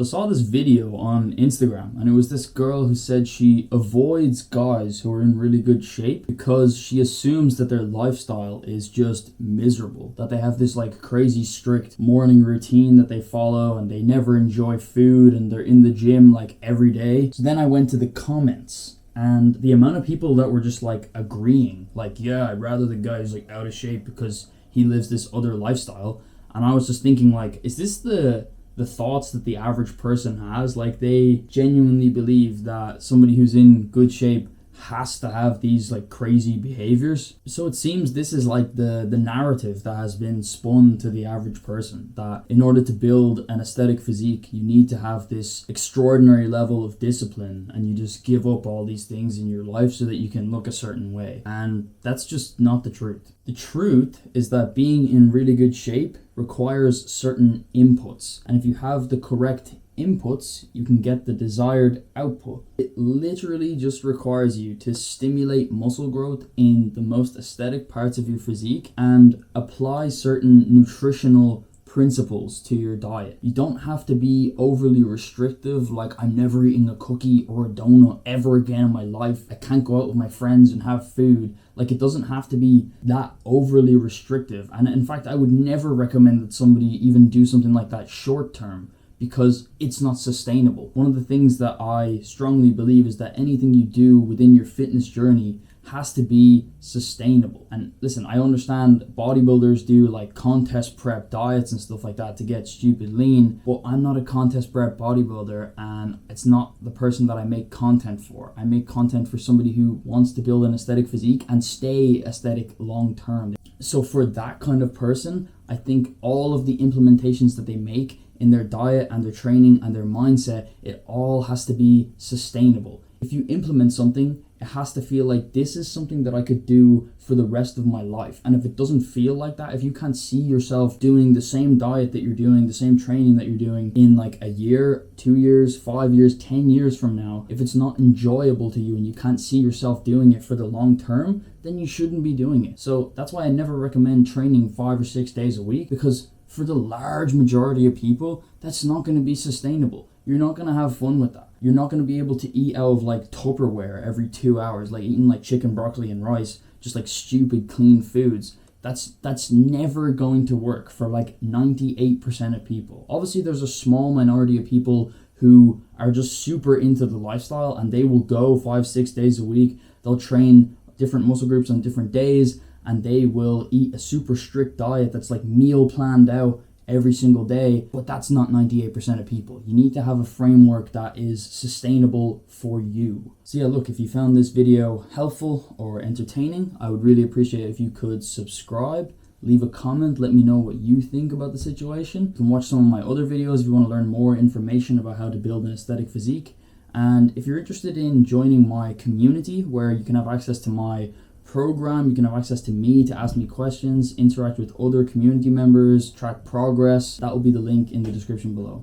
I saw this video on Instagram, and it was this girl who said she avoids guys who are in really good shape because she assumes that their lifestyle is just miserable, that they have this like crazy strict morning routine that they follow and they never enjoy food and they're in the gym like every day. So then I went to the comments, and the amount of people that were just like agreeing, like, yeah, I'd rather the guy who's like out of shape because he lives this other lifestyle. And I was just thinking, like, is this the thoughts that the average person has? Like, they genuinely believe that somebody who's in good shape has to have these like crazy behaviors. So it seems this is like the narrative that has been spun to the average person, that in order to build an aesthetic physique you need to have this extraordinary level of discipline, and you just give up all these things in your life so that you can look a certain way. And that's just not the truth. The truth is that being in really good shape requires certain inputs, and if you have the correct inputs, you can get the desired output. It literally just requires you to stimulate muscle growth in the most aesthetic parts of your physique and apply certain nutritional principles to your diet. You don't have to be overly restrictive, like, I'm never eating a cookie or a donut ever again in my life. I can't go out with my friends and have food. Like, it doesn't have to be that overly restrictive. And in fact, I would never recommend that somebody even do something like that short term, because it's not sustainable. One of the things that I strongly believe is that anything you do within your fitness journey has to be sustainable. And listen, I understand bodybuilders do like contest prep diets and stuff like that to get stupid lean, but I'm not a contest prep bodybuilder, and it's not the person that I make content for. I make content for somebody who wants to build an aesthetic physique and stay aesthetic long term. So for that kind of person, I think all of the implementations that they make in their diet and their training and their mindset, it all has to be sustainable. If you implement something, it has to feel like this is something that I could do for the rest of my life. And if it doesn't feel like that, if you can't see yourself doing the same diet that you're doing, the same training that you're doing in like a year, 2 years, 5 years, 10 years from now, if it's not enjoyable to you and you can't see yourself doing it for the long term, then you shouldn't be doing it. So that's why I never recommend training 5 or 6 days a week, because for the large majority of people, that's not going to be sustainable. You're not going to have fun with that. You're not going to be able to eat out of like Tupperware every 2 hours, like eating like chicken, broccoli, and rice, just like stupid clean foods. That's never going to work for like 98% of people. Obviously, there's a small minority of people who are just super into the lifestyle, and they will go 5-6 days a week. They'll train different muscle groups on different days, and they will eat a super strict diet that's like meal planned out every single day. But that's not 98% of people. You need to have a framework that is sustainable for you. So yeah, look, if you found this video helpful or entertaining, I would really appreciate it if you could subscribe, leave a comment, let me know what you think about the situation. You can watch some of my other videos if you want to learn more information about how to build an aesthetic physique. And if you're interested in joining my community, where you can have access to my program, you can have access to me to ask me questions, interact with other community members, track progress, that will be the link in the description below.